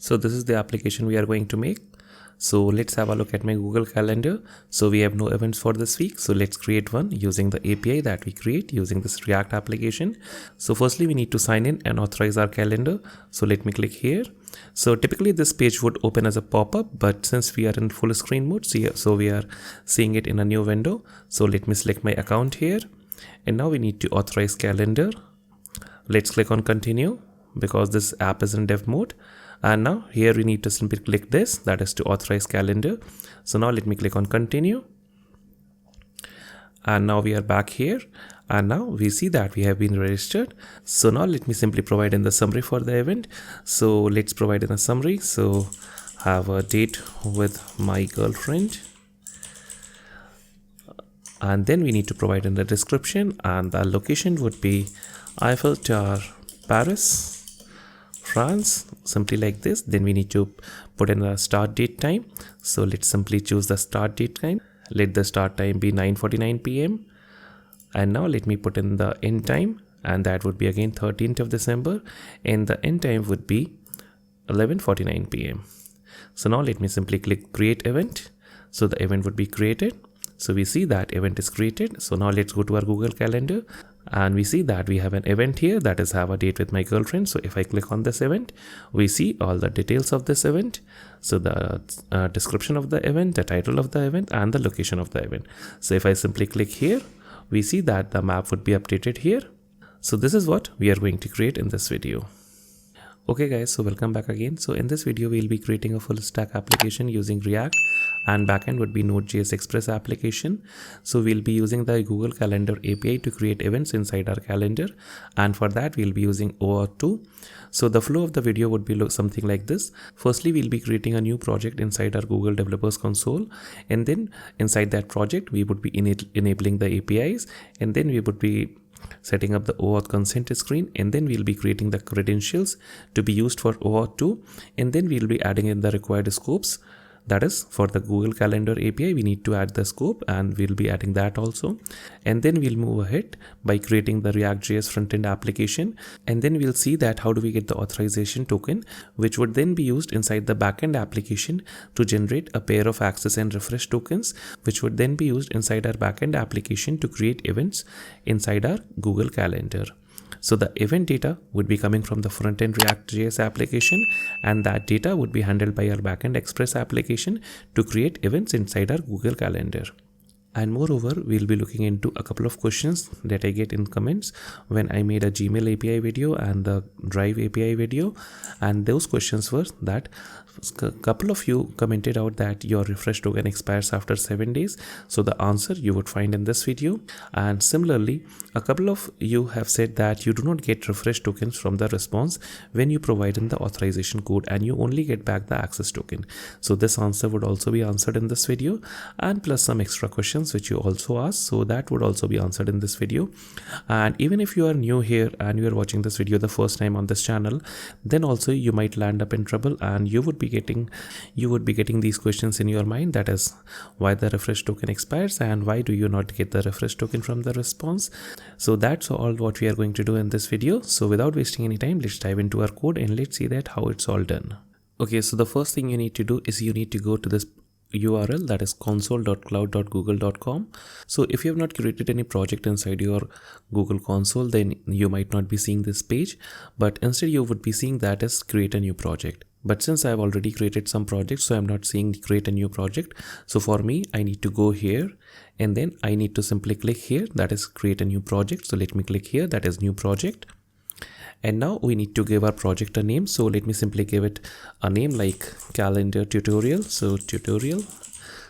So this is the application we are going to make. So let's have a look at my Google Calendar. So we have no events for this week. So let's create one using the API that we create using this React application. So firstly, we need to sign in and authorize our calendar. So let me click here. So typically this page would open as a pop-up, but since we are in full screen mode, so we are seeing it in a new window. So let me select my account here. And now we need to authorize calendar. Let's click on continue because this app is in dev mode. And now here we need to simply click this, that is to authorize calendar. So now let me click on continue. And now we are back here. And now we see that we have been registered. So now let me simply provide in the summary for the event. So let's provide in a summary. So have a date with my girlfriend. And then we need to provide in the description, and the location would be Eiffel Tower, Paris, France, simply like this. Then we need to put in the start date time. So let's simply choose the start date time. Let the start time be 9:49 p.m. And now let me put in the end time, and that would be again 13th of December, and the end time would be 11:49 p.m. So now let me simply click create event. So the event would be created. So we see that event is created. So now let's go to our Google Calendar, and we see that we have an event here, that is have a date with my girlfriend. So if I click on this event, we see all the details of this event. So the description of the event, the title of the event, and the location of the event. So if I simply click here, we see that the map would be updated here. So this is what we are going to create in this video. Okay guys, so welcome back again. So in this video, we'll be creating a full stack application using React, and backend would be Node.js Express application. So we'll be using the Google Calendar API to create events inside our calendar. And for that, we'll be using OAuth2. So the flow of the video would be something like this. Firstly, we'll be creating a new project inside our Google Developers Console. And then inside that project, we would be enabling the APIs. And then we would be setting up the OAuth consent screen, and then we'll be creating the credentials to be used for OAuth2, and then we'll be adding in the required scopes. That is for the Google Calendar API, we need to add the scope, and we'll be adding that also. And then we'll move ahead by creating the ReactJS frontend application. And then we'll see that how do we get the authorization token, which would then be used inside the backend application to generate a pair of access and refresh tokens, which would then be used inside our backend application to create events inside our Google Calendar. So the event data would be coming from the Frontend ReactJS application, and that data would be handled by our Backend Express application to create events inside our Google Calendar. And moreover, we'll be looking into a couple of questions that I get in comments when I made a Gmail API video and the Drive API video. And those questions were that a couple of you commented out that your refresh token expires after 7 days. So the answer you would find in this video. And similarly, a couple of you have said that you do not get refresh tokens from the response when you provide in the authorization code, and you only get back the access token. So this answer would also be answered in this video, and plus some extra questions which you also asked, so that would also be answered in this video. And even if you are new here and you are watching this video the first time on this channel, then also you might land up in trouble, and you would be getting these questions in your mind, that is why the refresh token expires and why do you not get the refresh token from the response. So that's all what we are going to do in this video. So without wasting any time, let's dive into our code and let's see that how it's all done. Okay, so the first thing you need to do is you need to go to this URL, that is console.cloud.google.com. So if you have not created any project inside your Google console, then you might not be seeing this page, but instead you would be seeing that as create a new project. But since I have already created some projects, so I'm not seeing create a new project. So for me, I need to go here, and then I need to simply click here, that is create a new project. So let me click here, that is new project. And now we need to give our project a name. So let me simply give it a name like calendar tutorial. So tutorial,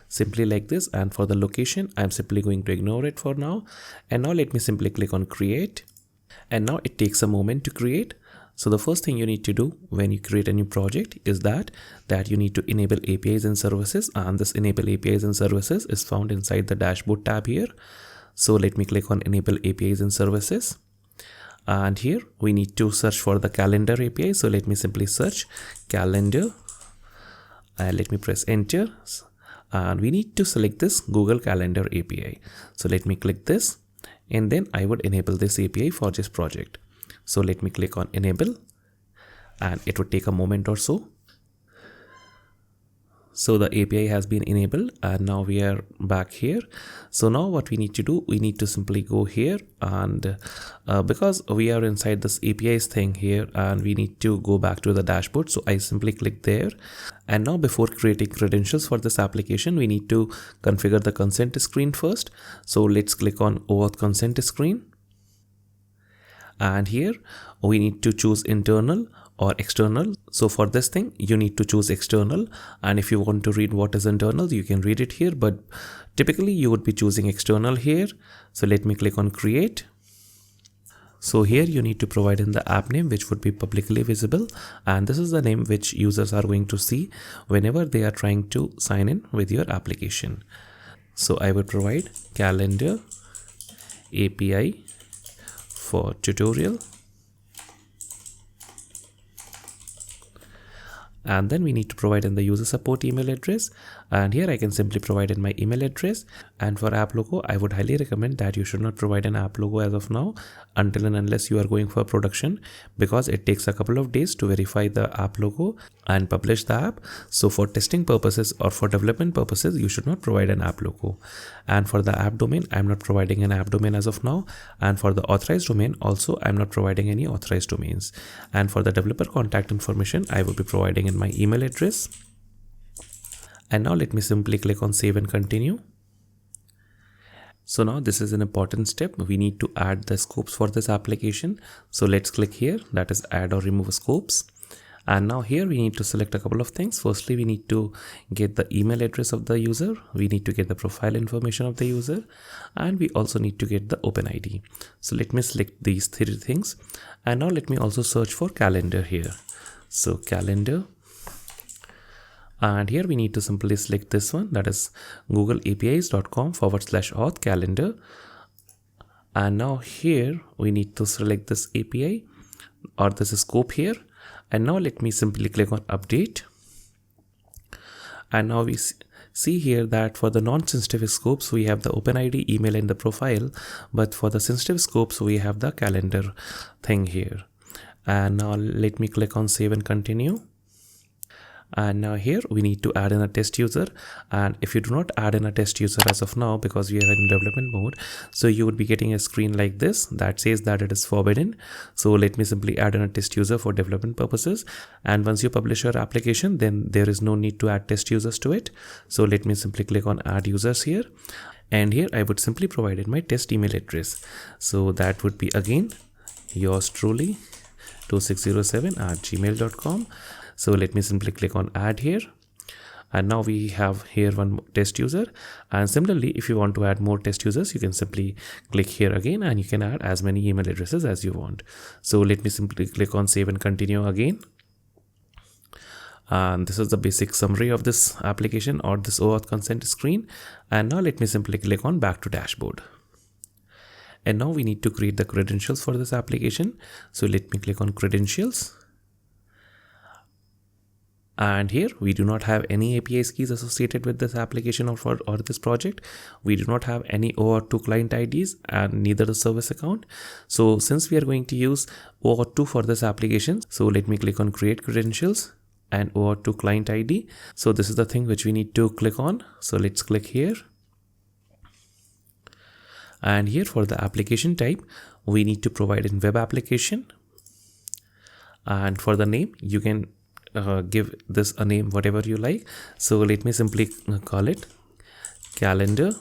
simply like this. And for the location, I'm simply going to ignore it for now. And now let me simply click on create. And now it takes a moment to create. So the first thing you need to do when you create a new project is that you need to enable APIs and services. And this enable APIs and services is found inside the dashboard tab here. So let me click on enable APIs and services. And here we need to search for the calendar API. So let me simply search calendar, and let me press enter. And we need to select this Google Calendar API. So let me click this, and then I would enable this API for this project. So let me click on enable, and it would take a moment or so. So the API has been enabled and now we are back here. So now what we need to do, we need to simply go here and because we are inside this APIs thing here and we need to go back to the dashboard. So I simply click there. And now before creating credentials for this application, we need to configure the consent screen first. So let's click on OAuth consent screen. And here we need to choose internal or external. So for this thing, you need to choose external. And if you want to read what is internal, you can read it here. But typically you would be choosing external here. So let me click on create. So here you need to provide in the app name, which would be publicly visible. And this is the name which users are going to see whenever they are trying to sign in with your application. So I would provide calendar API for tutorial. And then we need to provide in the user support email address. And here I can simply provide in my email address. And for app logo, I would highly recommend that you should not provide an app logo as of now until and unless you are going for production, because it takes a couple of days to verify the app logo and publish the app. So for testing purposes or for development purposes, you should not provide an app logo. And for the app domain, I'm not providing an app domain as of now. And for the authorized domain also, I'm not providing any authorized domains. And for the developer contact information, I will be providing in my email address. And now let me simply click on save and continue. So now this is an important step. We need to add the scopes for this application. So let's click here, that is add or remove scopes. And now here we need to select a couple of things. Firstly, we need to get the email address of the user. We need to get the profile information of the user. And we also need to get the OpenID. So let me select these three things. And now let me also search for calendar here. So calendar. And here we need to simply select this one, that is googleapis.com/auth calendar. And now here we need to select this API or this scope here. And now let me simply click on update. And now we see here that for the non-sensitive scopes, we have the OpenID, email and the profile. But for the sensitive scopes, we have the calendar thing here. And now let me click on save and continue. And now here we need to add in a test user. And if you do not add in a test user as of now, because we are in development mode, so you would be getting a screen like this that says that it is forbidden. So let me simply add in a test user for development purposes. And once you publish your application, then there is no need to add test users to it. So let me simply click on add users here. And here I would simply provide in my test email address. So that would be again yours truly 2607@gmail.com. So let me simply click on add here. And now we have here one test user. And similarly, if you want to add more test users, you can simply click here again and you can add as many email addresses as you want. So let me simply click on save and continue again. And this is the basic summary of this application or this OAuth consent screen. And now let me simply click on back to dashboard. And now we need to create the credentials for this application. So let me click on credentials. And here we do not have any APIs keys associated with this application or this project. We do not have any OAuth2 client IDs and neither the service account. So since we are going to use OAuth2 for this application, so let me click on create credentials and OAuth2 client ID. So this is the thing which we need to click on. So let's click here. And here for the application type, we need to provide in web application. And for the name, you can give this a name whatever you like. So let me simply call it calendar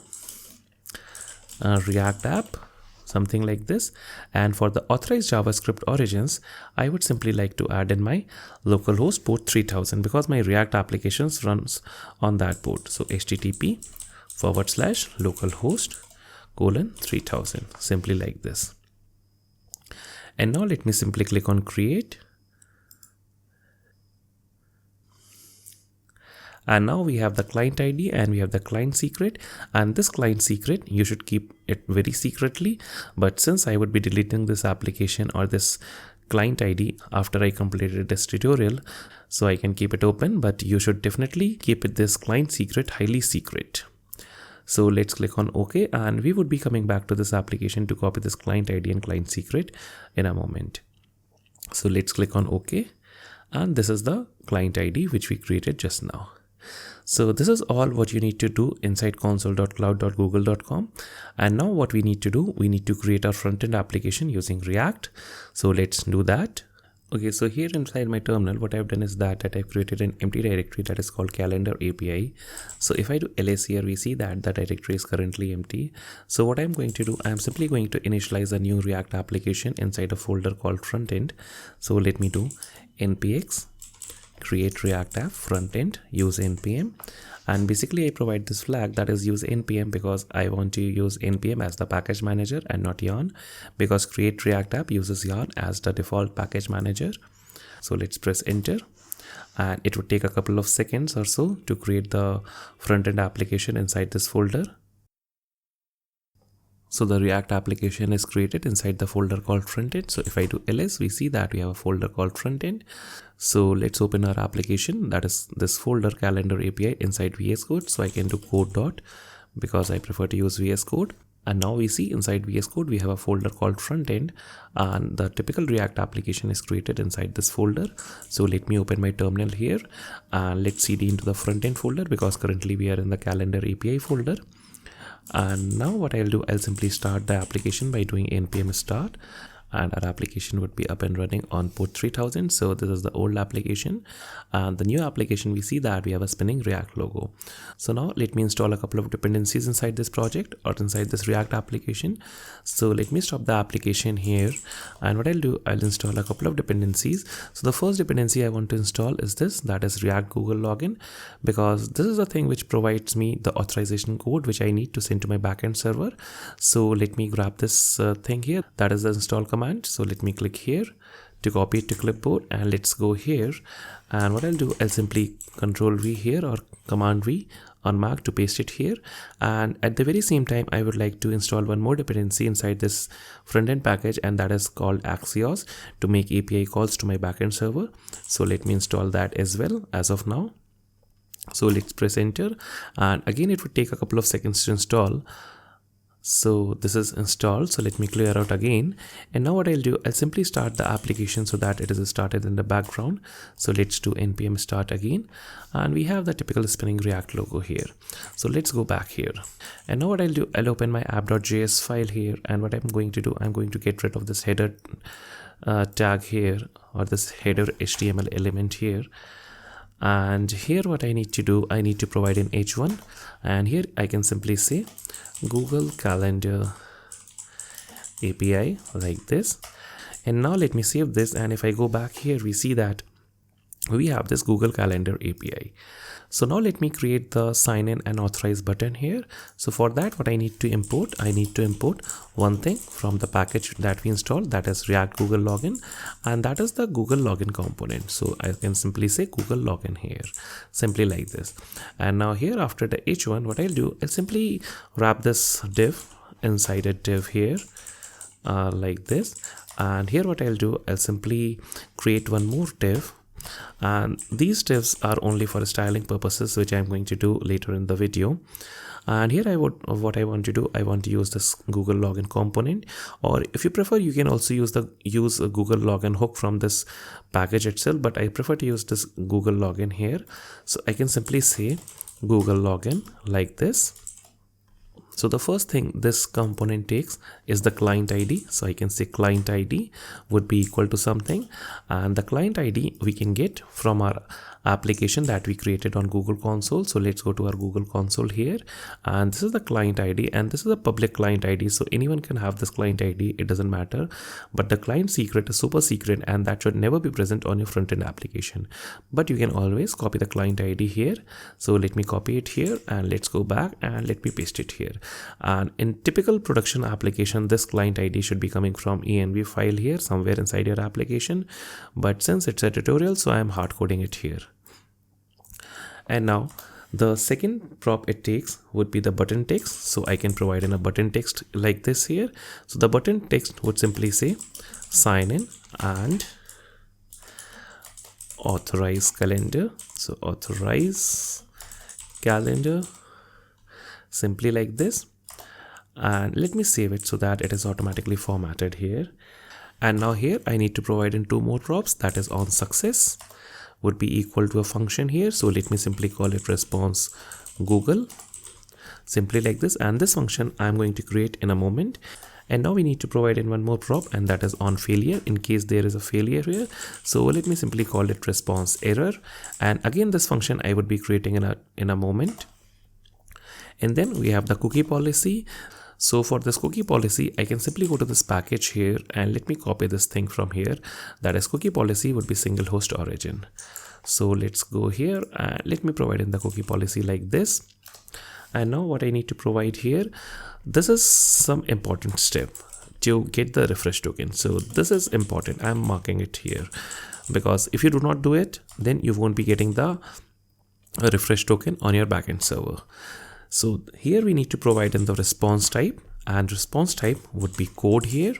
React app, something like this. And for the authorized JavaScript origins, I would simply like to add in my localhost port 3000 because my React applications runs on that port. So http://localhost:3000, simply like this. And now let me simply click on create. And now we have the client ID and we have the client secret, and this client secret, you should keep it very secretly. But since I would be deleting this application or this client ID after I completed this tutorial, so I can keep it open, but you should definitely keep it this client secret highly secret. So let's click on OK, and we would be coming back to this application to copy this client ID and client secret in a moment. So let's click on OK, and this is the client ID which we created just now. So this is all what you need to do inside console.cloud.google.com. And now what we need to do, we need to create our front-end application using React. So let's do that. Okay, so here inside my terminal, what I've done is that I've created an empty directory that is called calendar API. So if I do ls here, we see that the directory is currently empty. So what I'm going to do, I'm simply going to initialize a new React application inside a folder called frontend. So let me do npx create React app frontend use npm, and basically I provide this flag that is use npm because I want to use npm as the package manager and not yarn, because create React app uses yarn as the default package manager. So let's press enter, and it would take a couple of seconds or so to create the front-end application inside this folder. So the React application is created inside the folder called frontend. So if I do ls, we see that we have a folder called frontend. So let's open our application, that is this folder calendar API inside VS Code. So I can do code dot because I prefer to use VS Code. And now we see inside VS Code we have a folder called frontend, and the typical React application is created inside this folder. So let me open my terminal here and let's cd into the frontend folder because currently we are in the calendar API folder. And now what I'll do, I'll simply start the application by doing npm start, and our application would be up and running on port 3000. So this is the old application, and the new application we see that we have a spinning React logo. So now let me install a couple of dependencies inside this project or inside this React application. So let me stop the application here, and what I'll do, I'll install a couple of dependencies. So the first dependency I want to install is this, that is React Google login, because this is the thing which provides me the authorization code which I need to send to my backend server. So let me grab this thing here, that is the install command. So let me click here to copy it to clipboard, and let's go here, and what I'll do, I'll simply Control V here or Command V on Mac to paste it here. And at the very same time, I would like to install one more dependency inside this front-end package, and that is called Axios, to make API calls to my backend server. So let me install that as well as of now. So let's press enter, and again it would take a couple of seconds to install. So this is installed, so let me clear out again. And now what I'll do, I'll simply start the application so that it is started in the background. So let's do npm start again, and we have the typical spinning React logo here. So let's go back here, and now what I'll do, I'll open my app.js file here, and what I'm going to do, I'm going to get rid of this header tag here, or this header HTML element here. And here what I need to do, I need to provide an h1, and here I can simply say Google Calendar API like this. And now let me save this, and if I go back here, we see that we have this Google Calendar API. So now let me create the sign in and authorize button here. So for that, what I need to import, I need to import one thing from the package that we installed, that is React Google Login, and that is the Google Login component. So I can simply say Google Login here, simply like this. And now here after the h1, what I'll do, I'll simply wrap this div inside a div here like this. And here what I'll do, I'll simply create one more div, and these divs are only for styling purposes, which I'm going to do later in the video. And here what I want to do, I want to use this Google Login component, or if you prefer, you can also use a Google Login hook from this package itself, but I prefer to use this Google Login here. So I can simply say Google Login like this. So the first thing this component takes is the client ID. So I can say client ID would be equal to something, and the client ID we can get from our application that we created on Google Console. So let's go to our Google Console here, and this is the client ID, and this is a public client ID. So anyone can have this client ID, it doesn't matter, but the client secret is super secret, and that should never be present on your front-end application. But you can always copy the client ID here. So let me copy it here, and let's go back and let me paste it here. And in typical production application, this client ID should be coming from env file here somewhere inside your application, but since it's a tutorial, so I'm hard coding it here. And now the second prop it takes would be the button text. So I can provide in a button text like this here. So the button text would simply say sign in and authorize calendar. So authorize calendar, simply like this. And let me save it so that it is automatically formatted here. And now here I need to provide in two more props, that is on success would be equal to a function here. So let me simply call it response Google, simply like this. And this function I'm going to create in a moment. And now we need to provide in one more prop, and that is on failure, in case there is a failure here. So let me simply call it response error. And again, this function I would be creating in a moment. And then we have the cookie policy. So for this cookie policy, I can simply go to this package here and let me copy this thing from here. That is, cookie policy would be single host origin. So let's go here and let me provide in the cookie policy like this. And now what I need to provide here, this is some important step to get the refresh token. So this is important. I'm marking it here because if you do not do it, then you won't be getting the refresh token on your backend server. So here we need to provide in the response type, and response type would be code here.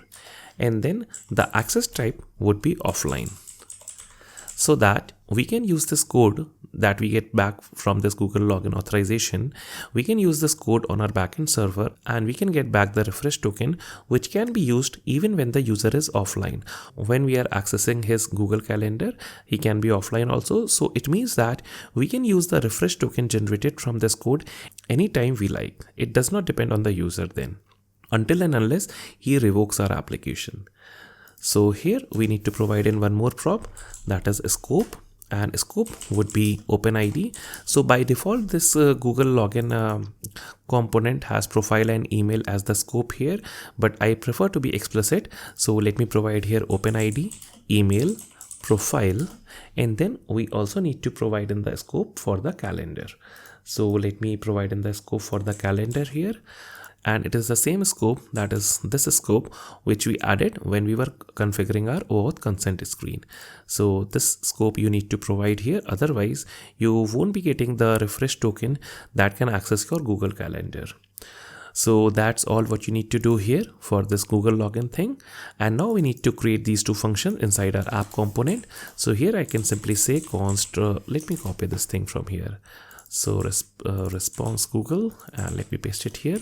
And then the access type would be offline, so that we can use this code that we get back from this Google login authorization. We can use this code on our backend server and we can get back the refresh token, which can be used even when the user is offline. When we are accessing his Google Calendar, he can be offline also. So it means that we can use the refresh token generated from this code anytime we like. It does not depend on the user then, until and unless he revokes our application. So here we need to provide in one more prop, that is a scope, and scope would be OpenID. So by default, this Google login component has profile and email as the scope here, but I prefer to be explicit. So let me provide here OpenID, email, profile, and then we also need to provide in the scope for the calendar. So let me provide in the scope for the calendar here. And it is the same scope, that is this scope, which we added when we were configuring our OAuth consent screen. So this scope you need to provide here, otherwise you won't be getting the refresh token that can access your Google Calendar. So that's all what you need to do here for this Google login thing. And now we need to create these two functions inside our app component. So here I can simply say const, let me copy this thing from here. So response Google, and let me paste it here,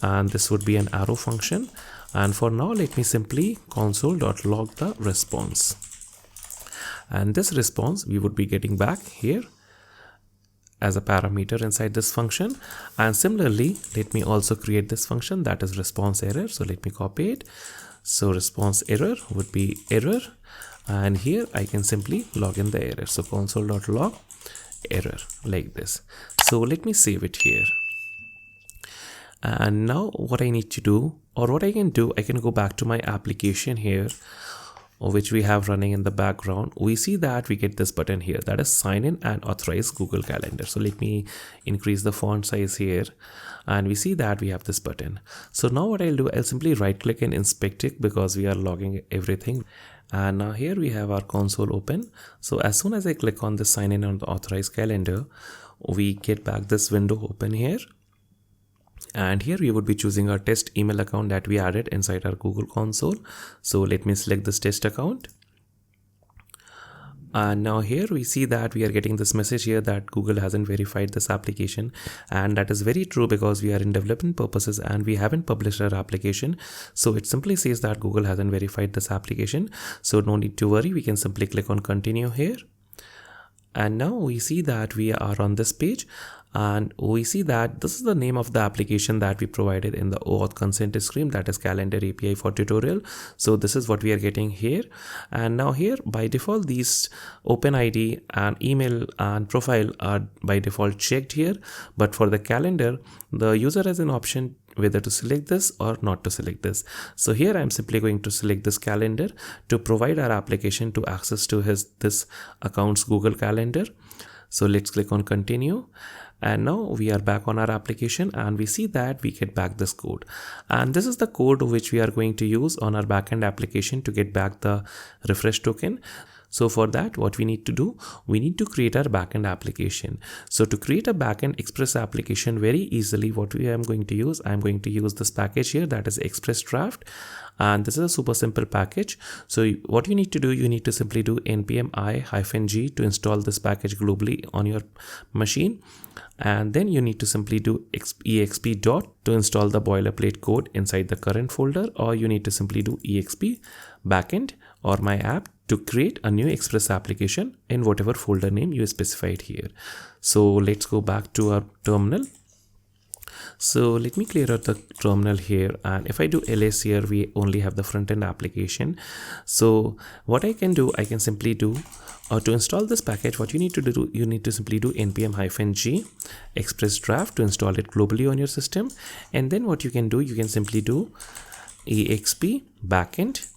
and this would be an arrow function. And for now, let me simply console.log the response, and this response we would be getting back here as a parameter inside this function. And similarly, let me also create this function, that is response error. So let me copy it. So response error would be error, and here I can simply log in the error. So console.log error like this. So let me save it here. And now what I need to do, or what I can do, I can go back to my application here, which we have running in the background. We see that we get this button here, that is sign in and authorize Google Calendar. So let me increase the font size here, and we see that we have this button. So now what I'll do, I'll simply right click and inspect it because we are logging everything. And now here we have our console open. So as soon as I click on the sign in on the authorized calendar, we get back this window open here. And here we would be choosing our test email account that we added inside our Google console. So let me select this test account. And now here we see that we are getting this message here that Google hasn't verified this application. And that is very true because we are in development purposes and we haven't published our application. So it simply says that Google hasn't verified this application. So no need to worry. We can simply click on continue here. And now we see that we are on this page. And we see that this is the name of the application that we provided in the OAuth consent screen, that is Calendar API for tutorial. So this is what we are getting here. And now here by default, these OpenID and email and profile are by default checked here. But for the calendar, the user has an option whether to select this or not to select this. So here I'm simply going to select this calendar to provide our application to access to this account's Google Calendar. So let's click on continue. And now we are back on our application and we see that we get back this code. And this is the code which we are going to use on our backend application to get back the refresh token. So for that, what we need to do, we need to create our backend application. So to create a backend Express application very easily, what I'm going to use, I'm going to use this package here, that is Express Draft. And this is a super simple package. So what you need to do, you need to simply do npm i-g to install this package globally on your machine. And then you need to simply do exp dot to install the boilerplate code inside the current folder, or you need to simply do exp backend or my app to create a new Express application in whatever folder name you specified here. So let's go back to our terminal. So let me clear out the terminal here, and if I do ls here, we only have the front-end application. So what I can do, I can simply do to install this package, what you need to do, you need to simply do npm-g express draft to install it globally on your system. And then what you can do, you can simply do exp backend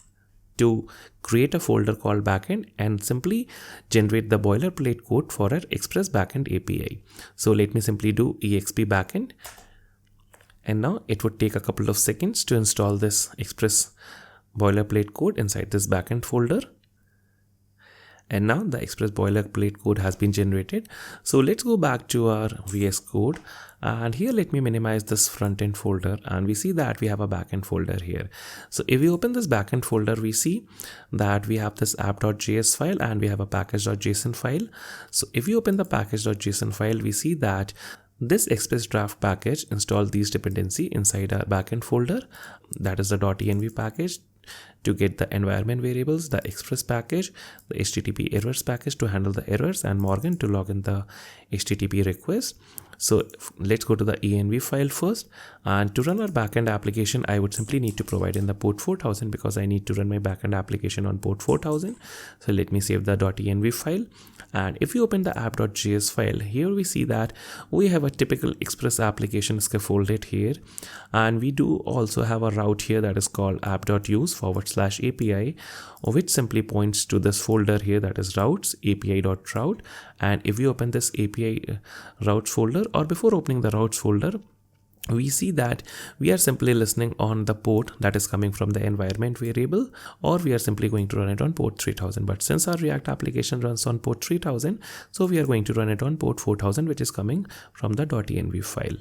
to create a folder called backend and simply generate the boilerplate code for our Express backend API. So let me simply do exp backend. And now it would take a couple of seconds to install this Express boilerplate code inside this backend folder. And now the Express boilerplate code has been generated. So let's go back to our VS Code, and here let me minimize this front end folder, and we see that we have a backend folder here. So if we open this backend folder, we see that we have this app.js file and we have a package.json file. So if we open the package.json file, we see that this Express draft package installs these dependency inside our backend folder. That is the .env package to get the environment variables, the Express package, the HTTP errors package to handle the errors, and Morgan to log in the HTTP request. So let's go to the env file first, and to run our backend application, I would simply need to provide in the port 4000 because I need to run my backend application on port 4000. So let me save the .env file. And if you open the app.js file, here we see that we have a typical Express application scaffolded here, and we do also have a route here that is called app.use/API, which simply points to this folder here that is routes api.route. And if you open this API routes folder, or before opening the routes folder, we see that we are simply listening on the port that is coming from the environment variable, or we are simply going to run it on port 3000. But since our React application runs on port 3000, so we are going to run it on port 4000, which is coming from the .env file.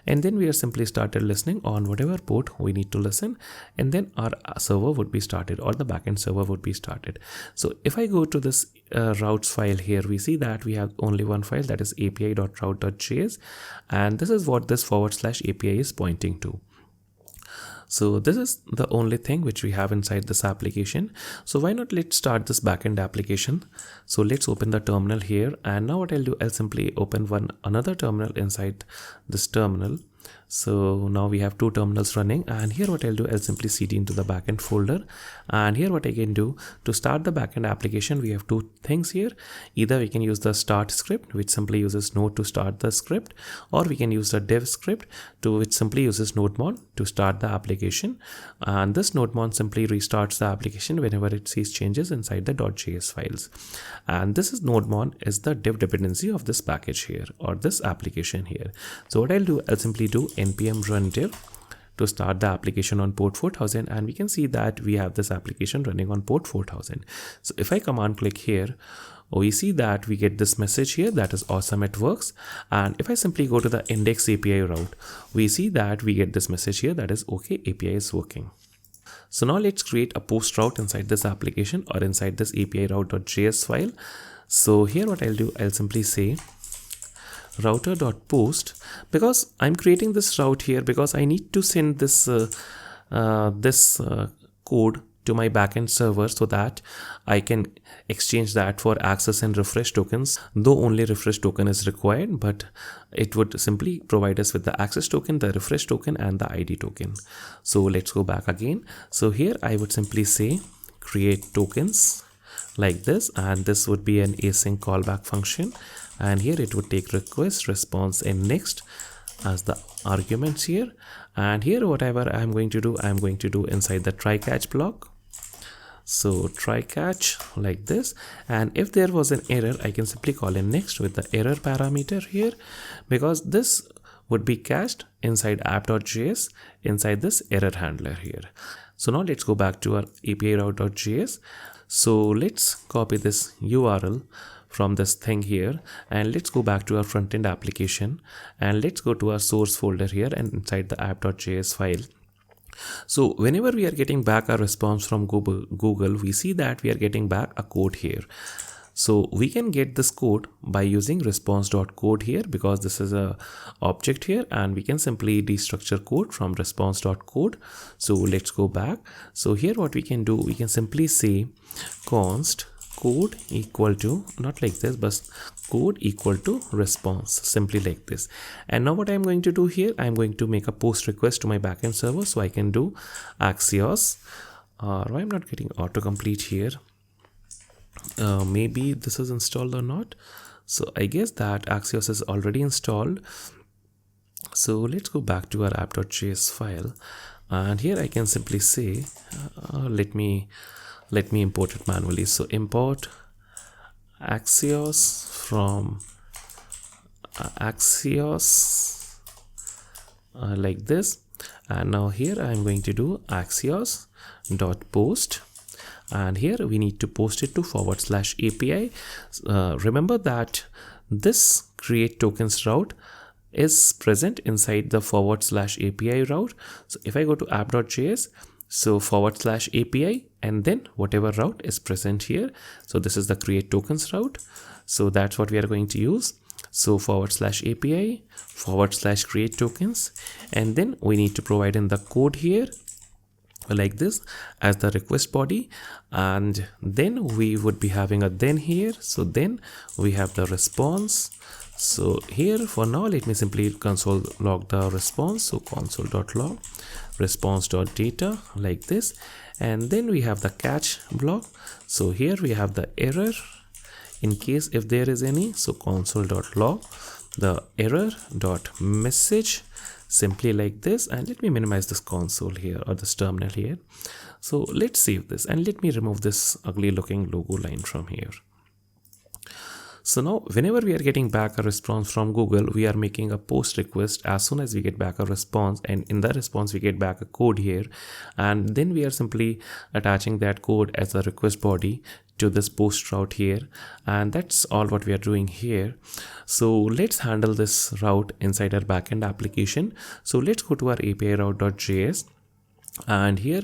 And then we are simply started listening on whatever port we need to listen, and then our server would be started, or the backend server would be started. So if I go to this routes file here, we see that we have only one file, that is api.route.js, and this is what this /API is pointing to. So this is the only thing which we have inside this application. So why not let's start this backend application. So let's open the terminal here, and now what I'll do, I'll simply open another terminal inside this terminal. So now we have two terminals running, and here what I'll do, I'll simply cd into the backend folder. And here what I can do to start the backend application, we have two things here. Either we can use the start script, which simply uses node to start the script, or we can use the dev script which simply uses nodemon to start the application. And this nodemon simply restarts the application whenever it sees changes inside the .js files. And this is nodemon is the dev dependency of this package here, or this application here. So what I'll do, I'll simply do npm run dev to start the application on port 4000, and we can see that we have this application running on port 4000. So if I command click here, we see that we get this message here that is awesome, it works. And if I simply go to the index API route, we see that we get this message here that is okay, API is working. So now let's create a post route inside this application, or inside this API route.js file. So here what I'll do, I'll simply say router.post, because I'm creating this route here because I need to send this code to my backend server so that I can exchange that for access and refresh tokens, though only refresh token is required, but it would simply provide us with the access token, the refresh token, and the ID token. So let's go back again. So here I would simply say create tokens like this, and this would be an async callback function, and here it would take request, response, and next as the arguments here. And here whatever I'm going to do inside the try catch block. So try catch like this, and if there was an error, I can simply call in next with the error parameter here, because this would be cached inside app.js inside this error handler here. So now let's go back to our API route.js. So let's copy this URL from this thing here, and let's go back to our front-end application, and let's go to our source folder here and inside the app.js file. So whenever we are getting back a response from Google, we see that we are getting back a code here. So we can get this code by using response.code here, because this is a object here, and we can simply destructure code from response.code. So let's go back. So here what we can do, we can simply say const code equal to, not like this, but code equal to response, simply like this. And now what I'm going to do here, I'm going to make a post request to my backend server. So I can do Axios, or I'm not getting autocomplete here. Maybe this is installed or not. So I guess that Axios is already installed. So let's go back to our app.js file, and here I can simply say, let me import it manually. So import Axios from Axios, like this. And now here I'm going to do Axios.post, and here we need to post it to /API. Remember that this create tokens route is present inside the /API route. So if I go to app.js, so /API, and then whatever route is present here. So this is the create tokens route. So that's what we are going to use. So /API /create tokens, and then we need to provide in the code here like this as the request body, and then we would be having a then here. So then we have the response. So here for now, let me simply console log the response. So console.log response.data like this, and then we have the catch block. So here we have the error in case if there is any. So console.log the error.message, simply like this. And let me minimize this console here, or this terminal here. So let's save this, and let me remove this ugly looking logo line from here. So now whenever we are getting back a response from Google, we are making a post request as soon as we get back a response, and in the response we get back a code here, and then we are simply attaching that code as a request body to this post route here, and that's all what we are doing here. So let's handle this route inside our backend application. So let's go to our API route.js. And here,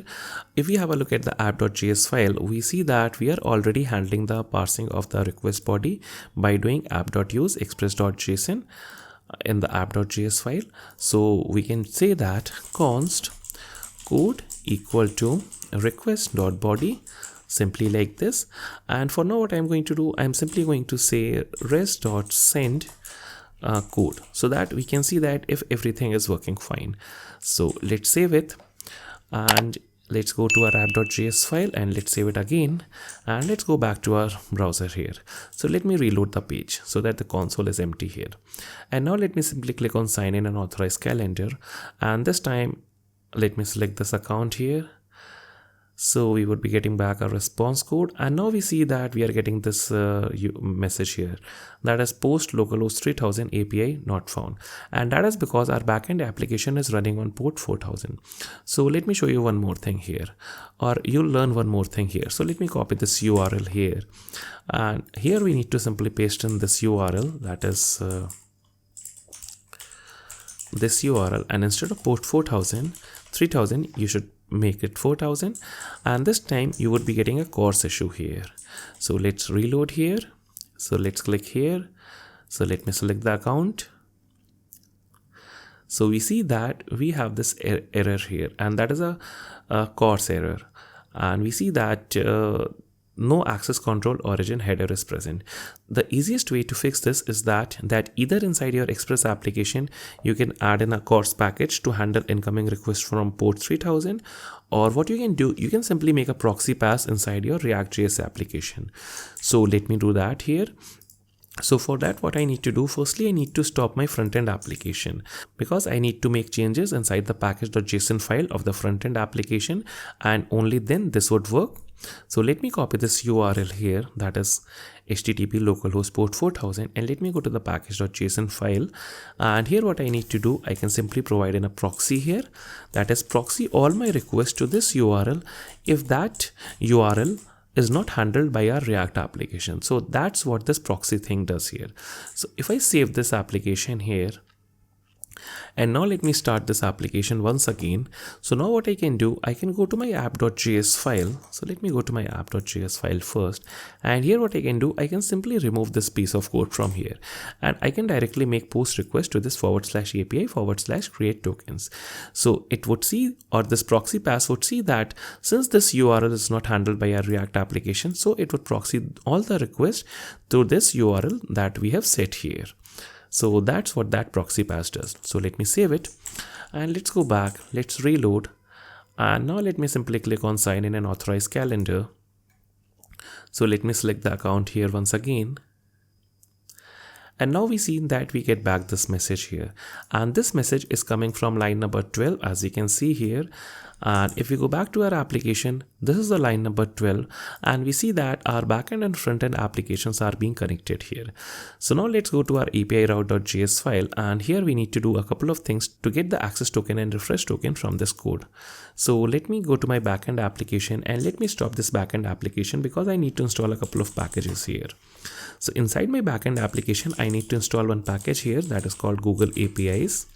if we have a look at the app.js file, we see that we are already handling the parsing of the request body by doing app.use express.json in the app.js file. So we can say that const code equal to request.body, simply like this. And for now, what I'm going to do, I'm simply going to say res.send code, so that we can see that if everything is working fine. So let's save it, and let's go to our app.js file, and let's save it again, and let's go back to our browser here. So let me reload the page so that the console is empty here. And now let me simply click on sign in and authorize calendar, and this time let me select this account here. So we would be getting back a response code, and now we see that we are getting this message here, that is post localhost 3000 API not found, and that is because our backend application is running on port 4000. So let me show you one more thing here, or you'll learn one more thing here. So let me copy this URL here, and here we need to simply paste in this URL, that is this URL, and instead of port 3000 you should make it 4000, and this time you would be getting a course issue here. So let's reload here. So let's click here. So let me select the account. So we see that we have this error here, and that is a course error, and we see that no access control origin header is present. The easiest way to fix this is that either inside your Express application you can add in a course package to handle incoming requests from port 3000, or what you can do, you can simply make a proxy pass inside your React.js application. So let me do that here. So for that, what I need to do, firstly I need to stop my frontend application, because I need to make changes inside the package.json file of the frontend application, and only then this would work. So let me copy this URL here, that is http localhost port 4000, and let me go to the package.json file, and here what I need to do, I can simply provide in a proxy here, that is proxy all my requests to this URL if that URL is not handled by our React application. So that's what this proxy thing does here. So if I save this application here, And now let me start this application once again. So now what I can do, I can go to my app.js file. So let me go to my app.js file first. And here what I can do, I can simply remove this piece of code from here. And I can directly make post request to this /API/create tokens. So it would see, or this proxy pass would see that since this URL is not handled by our React application, so it would proxy all the requests to this URL that we have set here. So that's what that proxy pass does. So let me save it and let's go back. Let's reload. And now let me simply click on sign in and authorize calendar. So let me select the account here once again. And now we see that we get back this message here. And this message is coming from line number 12, as you can see here. And if we go back to our application, this is the line number 12, and we see that our backend and frontend applications are being connected here. So now let's go to our API route.js file, and here we need to do a couple of things to get the access token and refresh token from this code. So let me go to my backend application and let me stop this backend application because I need to install a couple of packages here. So inside my backend application, I need to install one package here that is called Google APIs.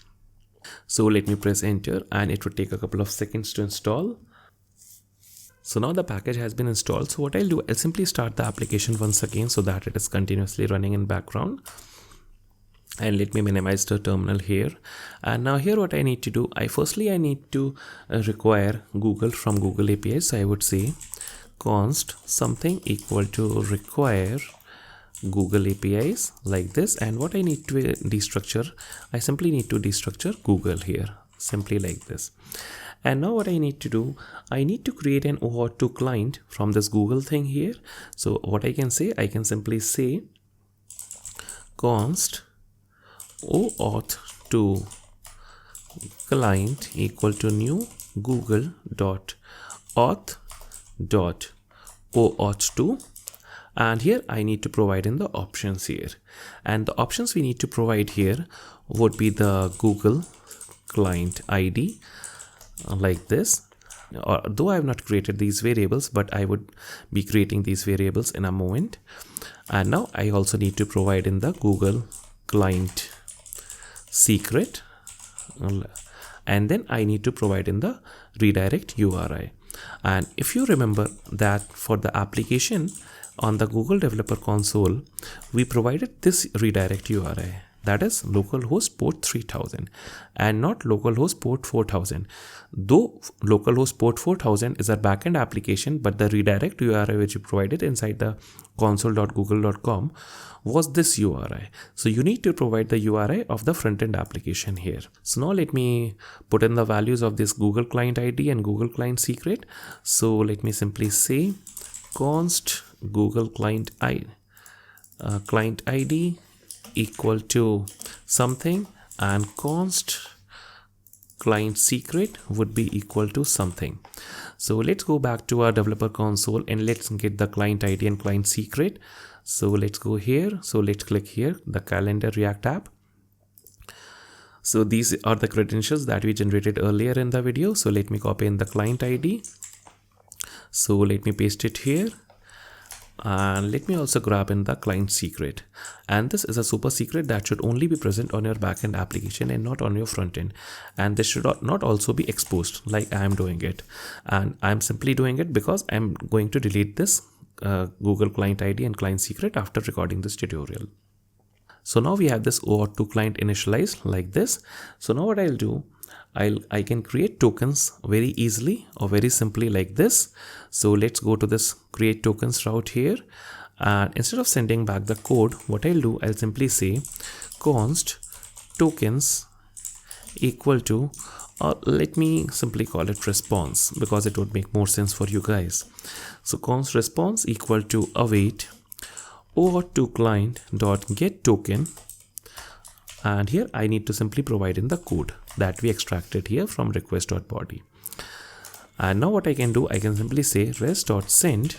So let me press enter and it would take a couple of seconds to install. So now the package has been installed. So what I'll do, I'll simply start the application once again so that it is continuously running in background. And let me minimize the terminal here. And now here what I need to do, firstly I need to require Google from Google APIs. So I would say const something equal to require Google APIs like this. And what I need to destructure, I simply need to destructure Google here, simply like this. And now what I need to do, I need to create an OAuth2 client from this Google thing here. So what I can say, I can simply say const OAuth2 client equal to new google.auth.OAuth2. And here I need to provide in the options here. And the options we need to provide here would be the Google client ID like this. Though I have not created these variables, but I would be creating these variables in a moment. And now I also need to provide in the Google client secret. And then I need to provide in the redirect URI. And if you remember that for the application, on the Google Developer Console, we provided this redirect URI, that is localhost port 3000 and not localhost port 4000. Though localhost port 4000 is our backend application, but the redirect URI which we provided inside the console.google.com was this URI. So you need to provide the URI of the frontend application here. So now let me put in the values of this Google client ID and Google client secret. So let me simply say const Google client ID equal to something, and const client secret would be equal to something. So let's go back to our developer console and let's get the client ID and client secret. So let's go here. So let's click here, the calendar React app. So these are the credentials that we generated earlier in the video. So let me copy in the client ID. So let me paste it here. And let me also grab in the client secret. And this is a super secret that should only be present on your backend application and not on your frontend. And this should not also be exposed like I am doing it. And I'm simply doing it because I'm going to delete this Google client ID and client secret after recording this tutorial. So now we have this OAuth2 client initialized like this. So now what I'll do, I can create tokens very easily or very simply like this. So let's go to this create tokens route here. And instead of sending back the code, what I'll do, I'll simply say const tokens equal to, or let me simply call it response because it would make more sense for you guys. So const response equal to await OAuth2 client dot get token. And here I need to simply provide in the code that we extracted here from request.body. And now what I can do, I can simply say res.send.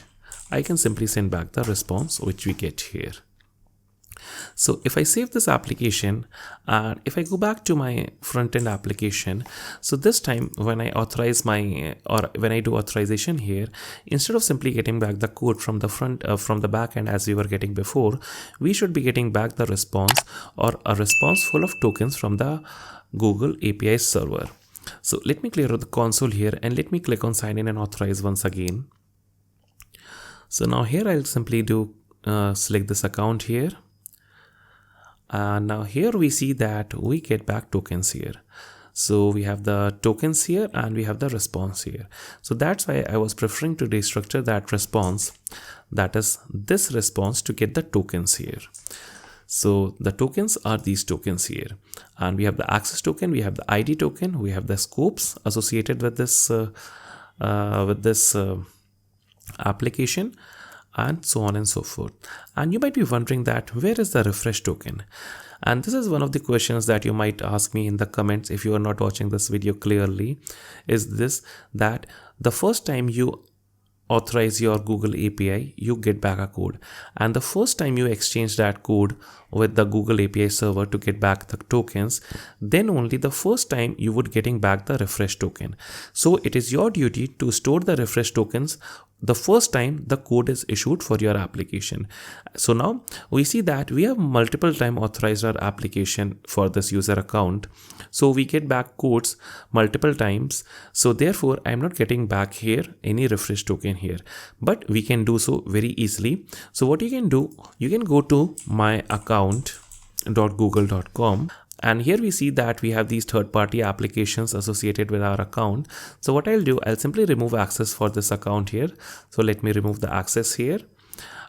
I can simply send back the response which we get here. So if I save this application and if I go back to my front-end application, so this time when I authorize when I do authorization here, instead of simply getting back the code from the from the backend as we were getting before, we should be getting back the response or a response full of tokens from the Google API server. So let me clear out the console here and let me click on sign in and authorize once again. So now here I'll simply do select this account here. And now here we see that we get back tokens here. So we have the tokens here and we have the response here. So that's why I was preferring to restructure that response, that is this response, to get the tokens here. So the tokens are these tokens here, and we have the access token, we have the ID token, we have the scopes associated with this application, and so on and so forth. And you might be wondering that where is the refresh token? And this is one of the questions that you might ask me in the comments if you are not watching this video clearly, is this, that the first time you authorize your Google API, you get back a code, and the first time you exchange that code with the Google API server to get back the tokens, then only the first time you would getting back the refresh token. So it is your duty to store the refresh tokens the first time the code is issued for your application. So now we see that we have multiple time authorized our application for this user account. So we get back codes multiple times. So therefore I'm not getting back here any refresh token here, but we can do so very easily. So what you can do, you can go to my account.google.com. And here we see that we have these third-party applications associated with our account. So what I'll do, I'll simply remove access for this account here. So let me remove the access here.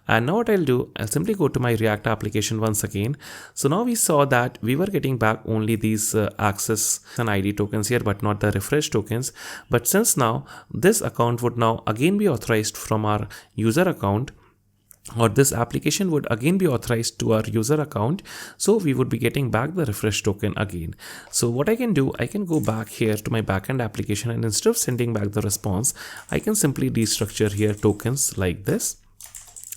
And now what I'll do, I'll simply go to my React application once again. So now we saw that we were getting back only these access and ID tokens here, but not the refresh tokens. But since now this account would now again be authorized from our user account, or this application would again be authorized to our user account, so we would be getting back the refresh token again. So what I can do, I can go back here to my backend application, and instead of sending back the response, I can simply destructure here tokens like this,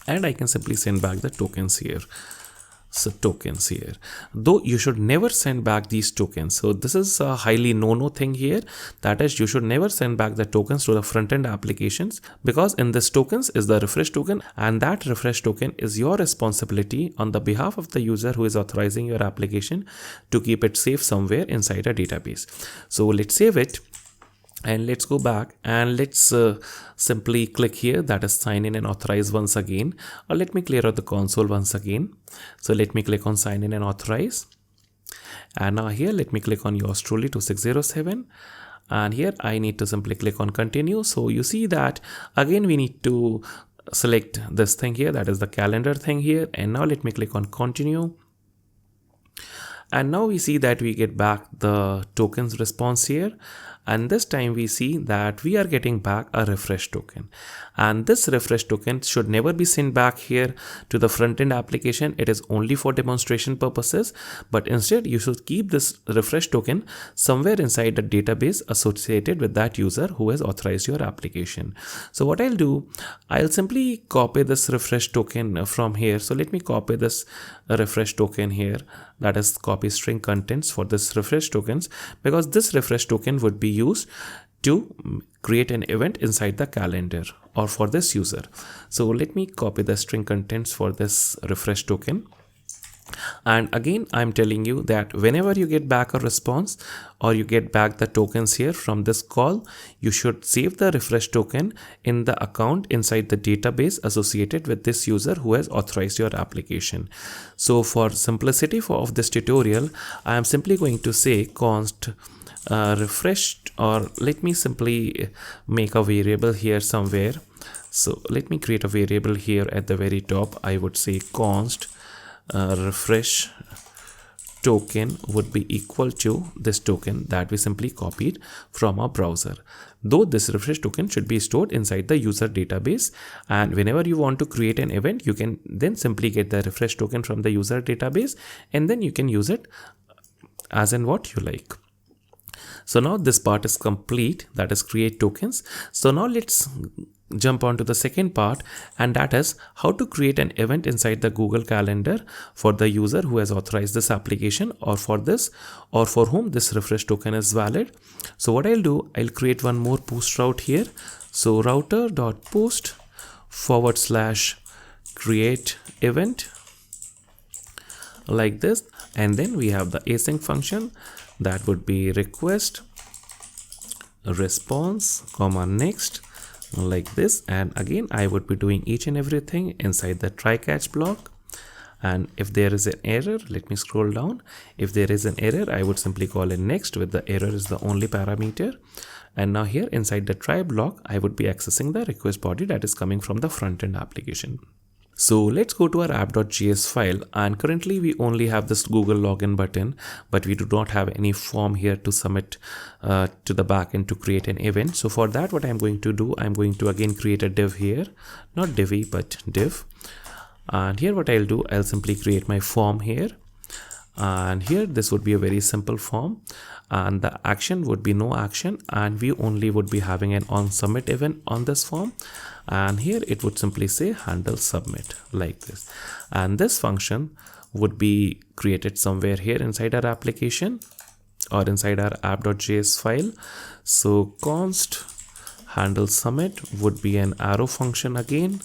and I can simply send back the tokens here. So tokens here, though you should never send back these tokens. So this is a highly no thing here, that is, you should never send back the tokens to the front-end applications, because in this tokens is the refresh token, and that refresh token is your responsibility on the behalf of the user who is authorizing your application to keep it safe somewhere inside a database. So let's save it. And let's go back and let's simply click here, that is sign in and authorize once again, or let me clear out the console once again. So let me click on sign in and authorize, and now here let me click on yours truly 2607, and here I need to simply click on continue. So you see that again we need to select this thing here, that is the calendar thing here, and now let me click on continue. And now we see that we get back the tokens response here, and this time we see that we are getting back a refresh token, and this refresh token should never be sent back here to the front-end application. It is only for demonstration purposes, but instead you should keep this refresh token somewhere inside the database associated with that user who has authorized your application. So what I'll do, I'll simply copy this refresh token from here. So let me copy this refresh token here, that is copy string contents for this refresh tokens, because this refresh token would be used to create an event inside the calendar or for this user. So let me copy the string contents for this refresh token. And again, I'm telling you that whenever you get back a response or you get back the tokens here from this call, you should save the refresh token in the account inside the database associated with this user who has authorized your application. So for simplicity of this tutorial, I am simply going to say const refreshed, or let me simply make a variable here somewhere. So let me create a variable here at the very top. I would say const refresh token would be equal to this token that we simply copied from our browser, though this refresh token should be stored inside the user database, and whenever you want to create an event, you can then simply get the refresh token from the user database, and then you can use it as in what you like. So now this part is complete, that is create tokens. So now let's jump on to the second part, and that is how to create an event inside the Google Calendar for the user who has authorized this application, or for whom this refresh token is valid. So what I'll do, I'll create one more post route here. So router.post / create event like this, and then we have the async function that would be request response next, like this. And again, I would be doing each and everything inside the try catch block. And if there is an error, let me scroll down. If there is an error, I would simply call it next with the error is the only parameter. And now here inside the try block, I would be accessing the request body that is coming from the front-end application. So let's go to our app.js file, and currently we only have this Google login button, but we do not have any form here to submit to the backend to create an event. So for that, what I'm going to do, I'm going to again create a div here, not divvy, but div. And here what I'll do, I'll simply create my form here. And here this would be a very simple form, and the action would be no action, and we only would be having an on submit event on this form. And here it would simply say handle submit like this. And this function would be created somewhere here inside our application or inside our app.js file. So const handle submit would be an arrow function again.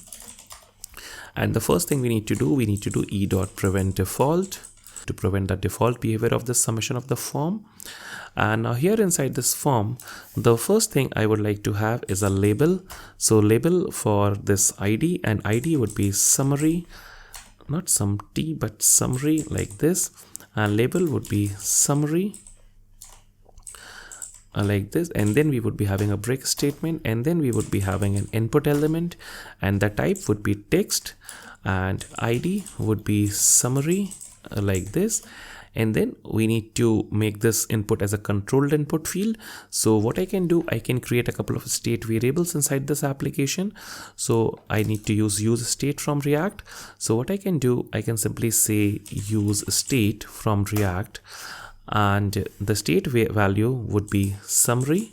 And the first thing we need to do e.prevent default to prevent the default behavior of the submission of the form. And now here inside this form, the first thing I would like to have is a label. So label for this ID, and ID would be summary, not some T, but summary like this. And label would be summary like this. And then we would be having a break statement, and then we would be having an input element, and the type would be text, and ID would be summary like this. And then we need to make this input as a controlled input field. So what I can do, I can create a couple of state variables inside this application. So I need to use state from React. So what I can do, I can simply say use state from React, and the state value would be summary,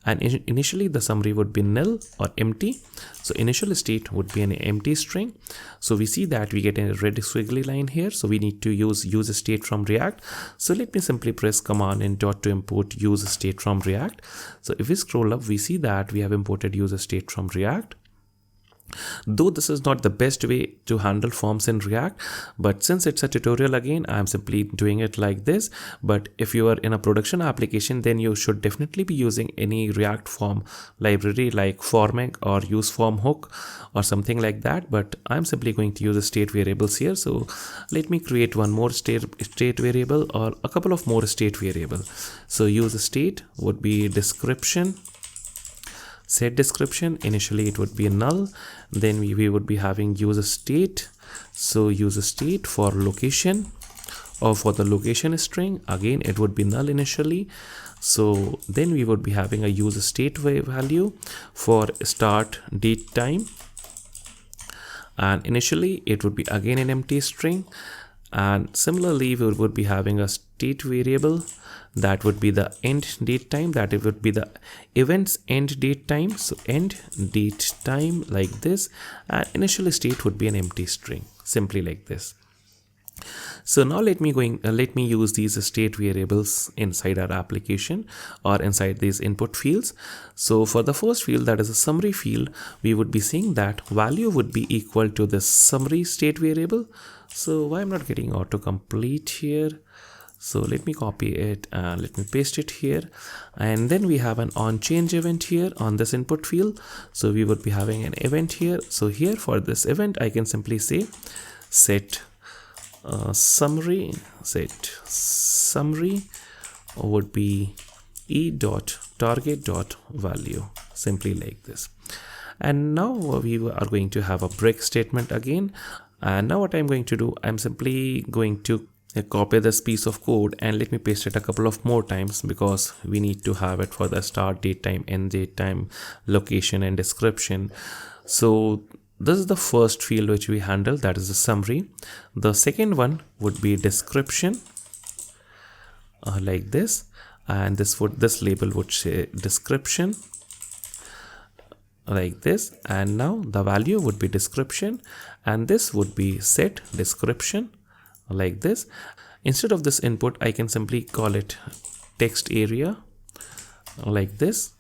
and initially the summary would be null or empty. So initial state would be an empty string. So we see that we get a red squiggly line here. So we need to use state from React. So let me simply press command and dot to import use state from React. So if we scroll up, we see that we have imported use state from React. Though this is not the best way to handle forms in React, but since it's a tutorial again, I'm simply doing it like this. But if you are in a production application, then you should definitely be using any React form library like forming or use form hook or something like that. But I'm simply going to use the state variables here. So let me create one more state variable, or a couple of more state variables. So use state would be description. Set description, initially it would be null. Then we would be having use state. So use state for location, or for the location string, again it would be null initially. So then we would be having a use state value for start date time, and initially it would be again an empty string. And similarly we would be having a state variable that would be the end date time, that it would be the event's end date time. So end date time like this, and initial state would be an empty string, simply like this. So now let me use these state variables inside our application or inside these input fields. So for the first field, that is a summary field, we would be seeing that value would be equal to this summary state variable. So why I'm not getting autocomplete here? So let me copy it and let me paste it here. And then we have an on change event here on this input field. So we would be having an event here. So here for this event, I can simply say set summary would be e.target.value, simply like this. And now we are going to have a break statement again. And now what I'm going to do, I'm simply going to copy this piece of code and let me paste it a couple of more times, because we need to have it for the start date time, end date time, location, and description. So this is the first field which we handle, that is the summary. The second one would be description, like this, and this label would say description, like this, and now the value would be description, and this would be set description like this. Instead of this input, I can simply call it text area like this,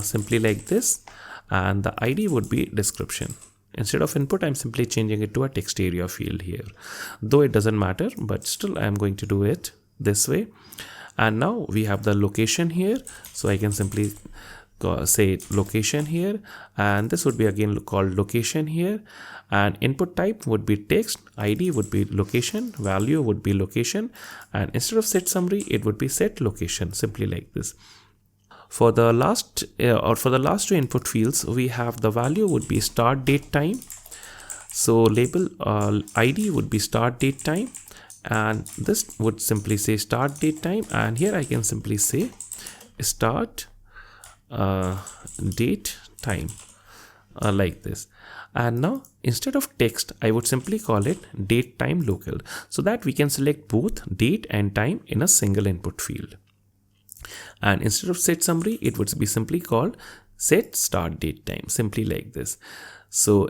simply like this, and the ID would be description. Instead of input, I'm simply changing it to a text area field here, though it doesn't matter, but still I'm going to do it this way. And now we have the location here, so I can simply say location here, and this would be again called location here, and input type would be text, ID would be location, value would be location, and instead of set summary, it would be set location, simply like this. For the last two input fields, we have the value would be start date time, so label ID would be start date time, and this would simply say start date time, and here I can simply say start date time like this. And now instead of text, I would simply call it date time local, so that we can select both date and time in a single input field. And instead of set summary, it would be simply called set start date time, simply like this. So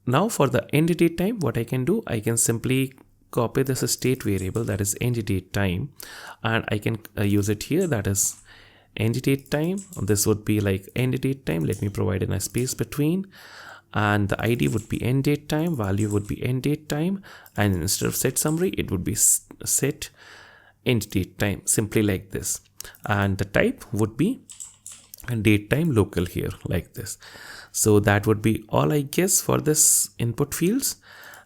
now for the end date time, what I can do, I can simply copy this state variable, that is end date time, and I can use it here, that is end date time. This would be like end date time. Let me provide in a space between, and the ID would be end date time, value would be end date time, and instead of set summary, it would be set end date time, simply like this. And the type would be date time local here, like this. So that would be all, I guess, for this input fields.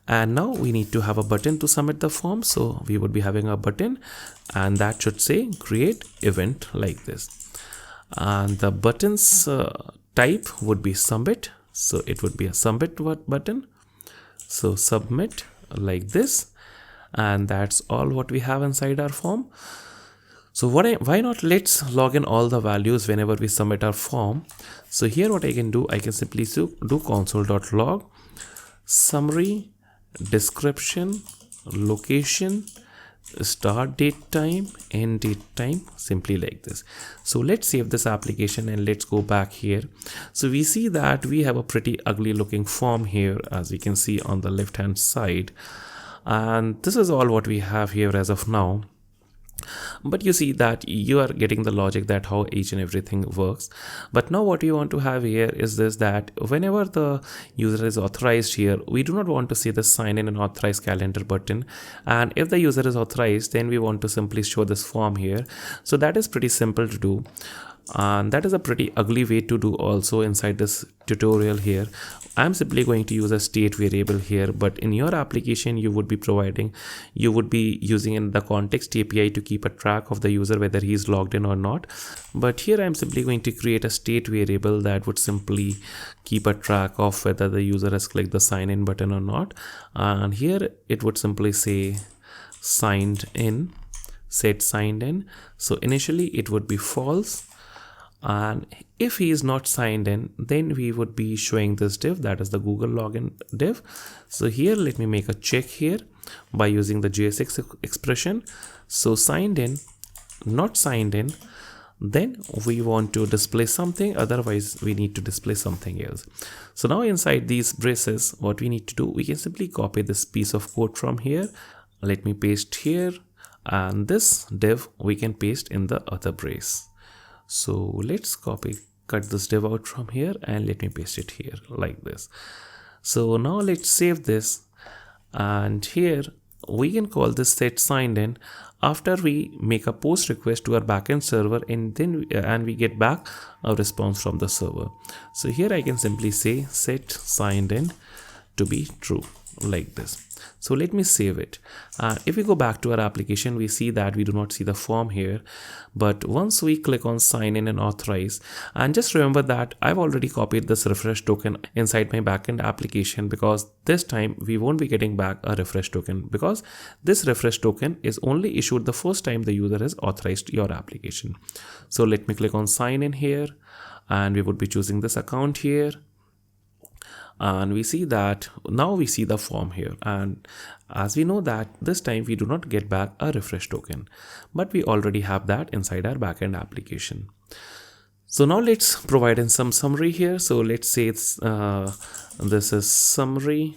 And now we need to have a button to submit the form, so we would be having a button, and that should say create event, like this. And the button's type would be submit, so it would be a submit button, so submit like this. And that's all what we have inside our form. So why not let's log in all the values whenever we submit our form. So here what I can do, I can simply do console.log summary, description, location, start date time, end date time, simply like this. So let's save this application and let's go back here. So we see that we have a pretty ugly looking form here, as you can see on the left hand side. And this is all what we have here as of now. But you see that you are getting the logic that how each and everything works. But now what we want to have here is this, that whenever the user is authorized here, we do not want to see the sign in and authorize calendar button. And if the user is authorized, then we want to simply show this form here. So that is pretty simple to do. And that is a pretty ugly way to do also inside this tutorial here. I'm simply going to use a state variable here, but in your application you would be using in the context API to keep a track of the user whether he is logged in or not. But here I'm simply going to create a state variable that would simply keep a track of whether the user has clicked the sign in button or not. And here it would simply say signed in, set signed in. So initially it would be false. And if he is not signed in, then we would be showing this div, that is the Google login div. So here, let me make a check here by using the JSX expression. So signed in, not signed in, then we want to display something, otherwise we need to display something else. So now inside these braces, what we need to do, we can simply copy this piece of code from here. Let me paste here, and this div we can paste in the other brace. So let's cut this div out from here and let me paste it here like this. So now let's save this, and here we can call this set signed in after we make a post request to our backend server, and we get back a response from the server. So here I can simply say set signed in to be true, like this. So let me save it. If we go back to our application, we see that we do not see the form here. But once we click on sign in and authorize, and just remember that I've already copied this refresh token inside my backend application, because this time we won't be getting back a refresh token, because this refresh token is only issued the first time the user has authorized your application. So let me click on sign in here, and we would be choosing this account here. And we see that now we see the form here, and as we know that this time we do not get back a refresh token, but we already have that inside our backend application. So now let's provide in some summary here. So let's say it's this is summary,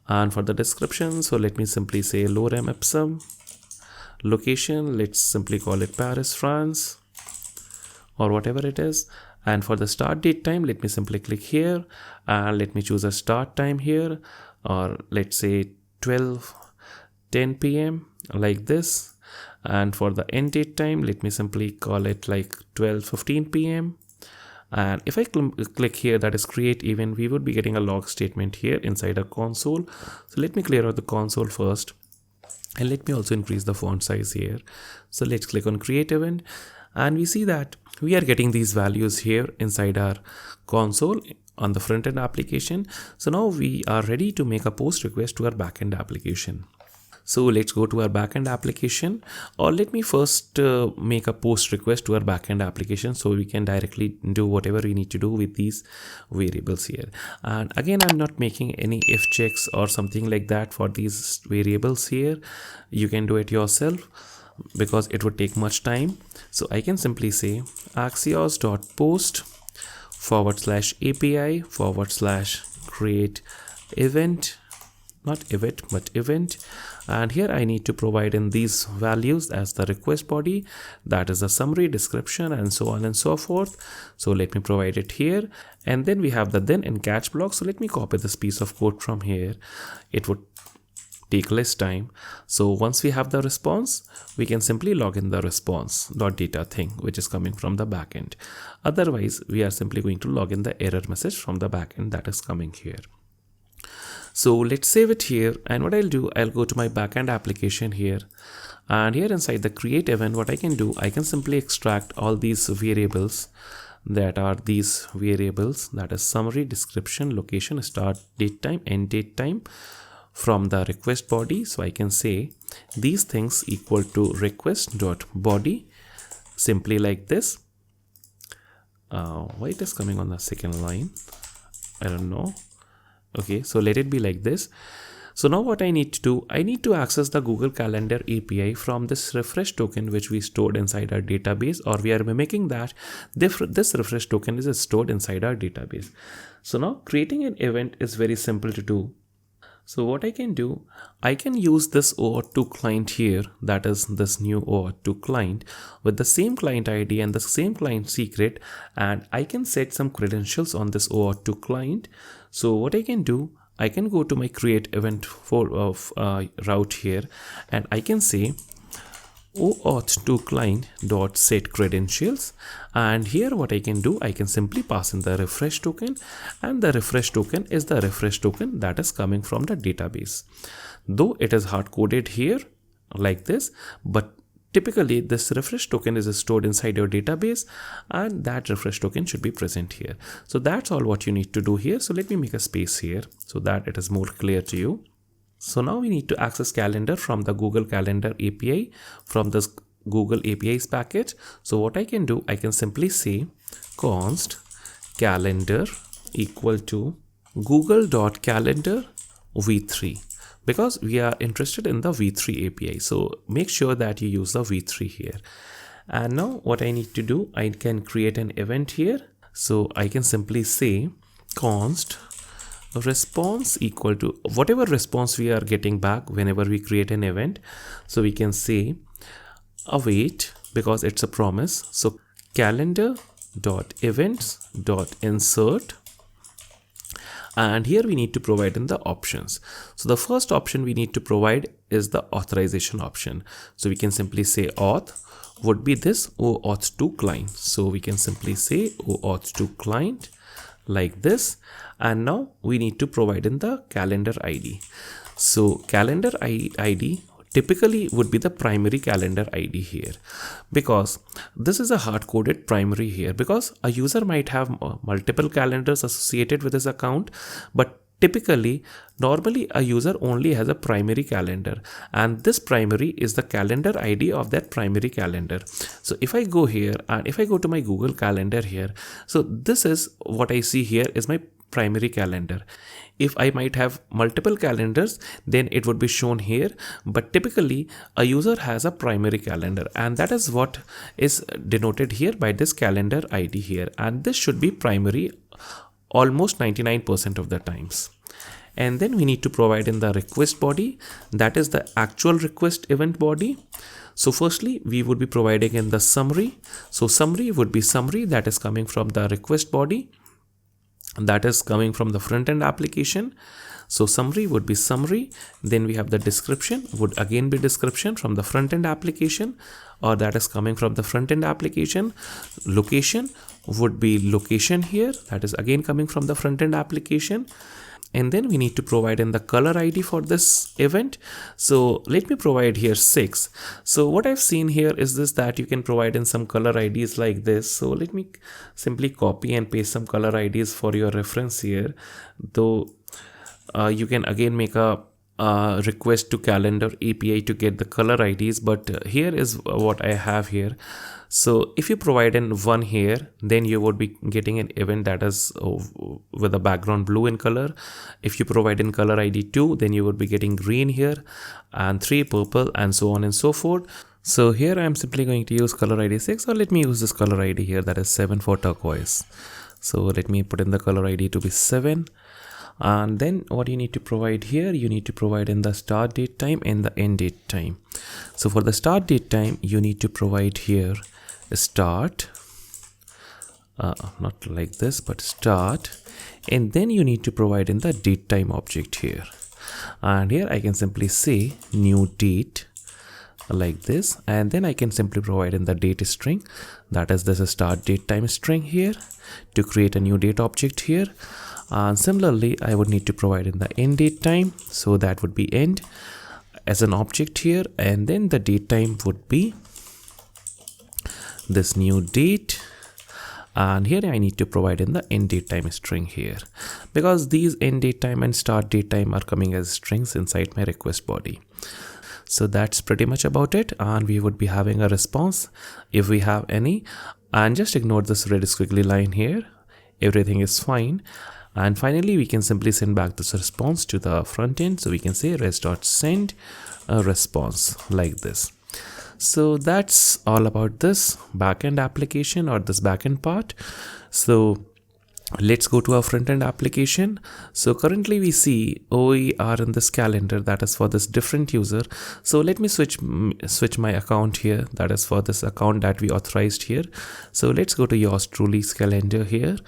and for the description, so let me simply say lorem ipsum. Location, let's simply call it Paris, France, or whatever it is. And for the start date time, let me simply click here and let me choose a start time here, or let's say 12:10 p.m. like this. And for the end date time, let me simply call it like 12:15 p.m. And if I click here, that is create event, we would be getting a log statement here inside a console. So let me clear out the console first, and let me also increase the font size here. So let's click on create event, and we see that we are getting these values here inside our console on the front end application. So now we are ready to make a post request to our backend application. So let's go to our backend application, or let me first make a post request to our backend application so we can directly do whatever we need to do with these variables here. And again, I'm not making any if checks or something like that for these variables here. You can do it yourself because it would take much time. So I can simply say axios.post /API /create event, not event, but event. And here I need to provide in these values as the request body, that is the summary, description, and so on and so forth. So let me provide it here. And then we have the then and catch block. So let me copy this piece of code from here. It would take less time. So once we have the response, we can simply log in the response.data thing, which is coming from the backend. Otherwise, we are simply going to log in the error message from the backend that is coming here. So let's save it here, and what I'll do, I'll go to my backend application here, and here inside the create event, what I can do, I can simply extract all these variables, that are these variables, that is summary, description, location, start date time, end date time, from the request body. So I can say these things equal to request.body, simply like this. Why it is coming on the second line, I don't know. Okay, so let it be like this. So now what I need to do, I need to access the Google Calendar API from this refresh token which we stored inside our database, or we are mimicking that this refresh token is stored inside our database. So now creating an event is very simple to do. So what I can do, I can use this OAuth2 client here, that is this new OAuth2 client with the same client ID and the same client secret, and I can set some credentials on this OAuth2 client. So what I can do, I can go to my create event route here, and I can say OAuth2 client.set credentials, and here what I can do, I can simply pass in the refresh token, and the refresh token is the refresh token that is coming from the database. Though it is hard coded here like this, but typically this refresh token is stored inside your database, and that refresh token should be present here. So that's all what you need to do here. So let me make a space here so that it is more clear to you. So now we need to access calendar from the Google Calendar API from this Google APIs package. So what I can do, I can simply say const calendar equal to google.calendar v3, because we are interested in the v3 API. So make sure that you use the v3 here. And now what I need to do, I can create an event here. So I can simply say const response equal to whatever response we are getting back whenever we create an event. So we can say await, because it's a promise. So calendar.events.insert, and here we need to provide in the options. So the first option we need to provide is the authorization option. So we can simply say auth would be this OAuth2 client. So we can simply say OAuth2 client like this, and now we need to provide in the calendar ID. So calendar ID typically would be the primary calendar ID here, because this is a hard-coded primary here, because a user might have multiple calendars associated with his account, but typically, normally a user only has a primary calendar, and this primary is the calendar ID of that primary calendar. So if I go here and if I go to my Google Calendar here, so this is what I see here is my primary calendar. If I might have multiple calendars, then it would be shown here, but typically a user has a primary calendar, and that is what is denoted here by this calendar ID here, and this should be primary almost 99% of the times. And then we need to provide in the request body, that is the actual request event body. So firstly, we would be providing in the summary. So summary would be summary that is coming from the request body, that is coming from the front-end application. So summary would be summary. Then we have the description, would again be description from the front-end application, or that is coming from the front-end application. Location would be location here, that is again coming from the front-end application. And then we need to provide in the color ID for this event. So let me provide here 6. So what I've seen here is this, that you can provide in some color IDs like this. So let me simply copy and paste some color IDs for your reference here. Though you can again make a request to calendar API to get the color IDs, but here is what I have here. So if you provide in 1 here, then you would be getting an event that is with a background blue in color. If you provide in color ID 2, then you would be getting green here, and 3 purple, and so on and so forth. So here I am simply going to use color ID 6, or let me use this color ID here, that is 7 for turquoise. So let me put in the color ID to be 7. And then what you need to provide here, you need to provide in the start date time and the end date time. So for the start date time, you need to provide here start, not like this, but start, and then you need to provide in the date time object here. And here I can simply say new date like this, and then I can simply provide in the date string, that is this start date time string here, to create a new date object here. And similarly, I would need to provide in the end date time, so that would be end as an object here, and then the date time would be this new date. And here I need to provide in the end date time string here, because these end date time and start date time are coming as strings inside my request body. So that's pretty much about it, and we would be having a response if we have any. And just ignore this red squiggly line here, everything is fine. And finally, we can simply send back this response to the front end. So we can say res.send a response like this. So that's all about this backend application, or this backend part. So let's go to our front-end application. So currently we see we are in this calendar, that is for this different user. So let me switch my account here, that is for this account that we authorized here. So let's go to yours truly's calendar here,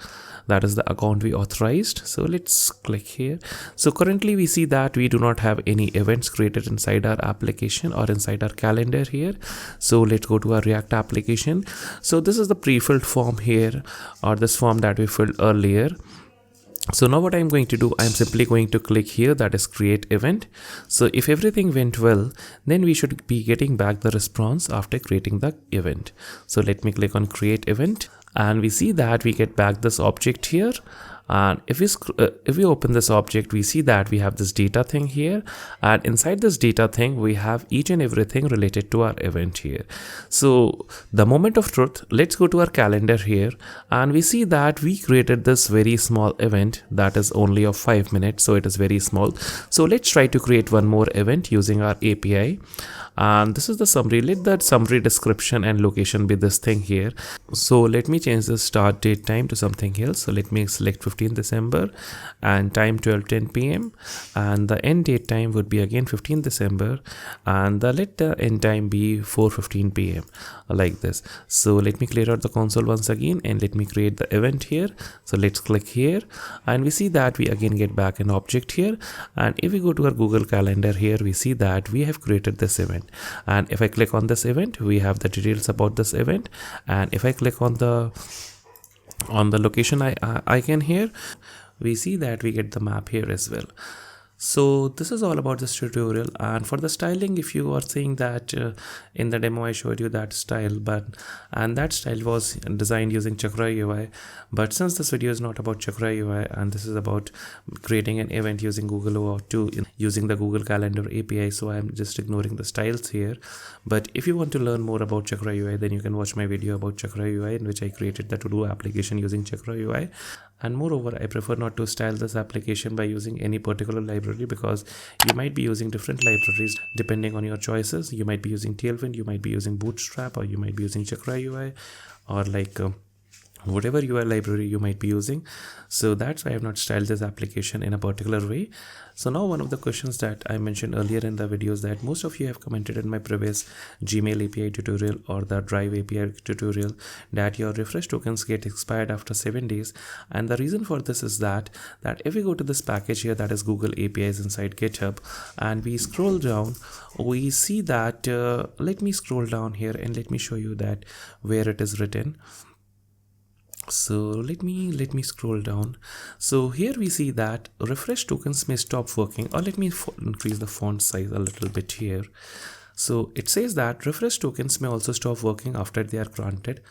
that is the account we authorized. So let's click here. So currently we see that we do not have any events created inside our application or inside our calendar here. So let's go to our React application. So this is the pre-filled form here, or this form that we filled earlier. So now what I'm going to do, I'm simply going to click here, that is create event. So if everything went well, then we should be getting back the response after creating the event. So let me click on create event, and we see that we get back this object here. And if we open this object, we see that we have this data thing here, and inside this data thing we have each and everything related to our event here. So the moment of truth, let's go to our calendar here, and we see that we created this very small event that is only of 5 minutes, so it is very small. So let's try to create one more event using our API. And this is the summary. Let that summary description and location be this thing here. So let me change the start date time to something else. So let me select 15 December and time 12:10 p.m. and the end date time would be again 15 December, and let the end time be 4:15 p.m. like this. So let me clear out the console once again, and let me create the event here. So let's click here, and we see that we again get back an object here. And if we go to our Google Calendar here, we see that we have created this event. And if I click on this event, we have the details about this event. And if I click on the location icon here, we see that we get the map here as well. So this is all about this tutorial. And for the styling, if you are saying that in the demo I showed you that style, and that style was designed using Chakra UI, but since this video is not about Chakra UI and this is about creating an event using Google OAuth2 using the Google Calendar API, so I'm just ignoring the styles here. But if you want to learn more about Chakra UI, then you can watch my video about Chakra UI, in which I created the to-do application using Chakra UI. And moreover, I prefer not to style this application by using any particular library, because you might be using different libraries depending on your choices. You might be using Tailwind, you might be using Bootstrap, or you might be using Chakra UI, or like whatever UI library you might be using. So that's why I have not styled this application in a particular way. So now one of the questions that I mentioned earlier in the videos that most of you have commented in my previous Gmail API tutorial or the Drive API tutorial that your refresh tokens get expired after 7 days. And the reason for this is that if we go to this package here, that is Google APIs inside GitHub, and we scroll down, we see that let me scroll down here and let me show you that where it is written. So let me scroll down. So here we see that refresh tokens may stop working, or let me increase the font size a little bit here. So it says that refresh tokens may also stop working after they are granted,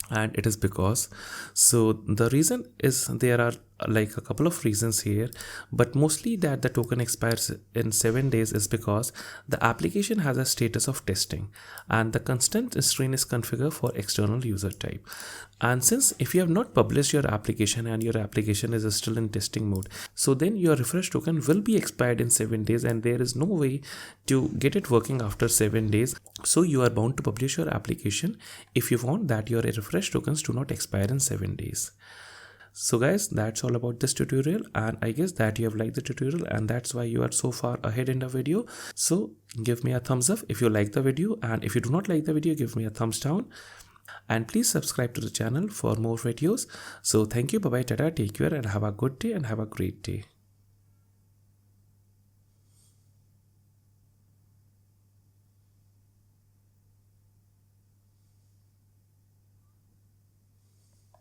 and it is because, so the reason is there are like a couple of reasons here, but mostly that the token expires in 7 days is because the application has a status of testing and the constant string is configured for external user type. And since if you have not published your application and your application is still in testing mode, so then your refresh token will be expired in 7 days, and there is no way to get it working after 7 days. So you are bound to publish your application if you want that your refresh tokens do not expire in 7 days. So guys, that's all about this tutorial, and I guess that you have liked the tutorial, and that's why you are so far ahead in the video. So give me a thumbs up if you like the video, and if you do not like the video, give me a thumbs down, and please subscribe to the channel for more videos. So thank you, bye bye, tata, take care, and have a good day and have a great day.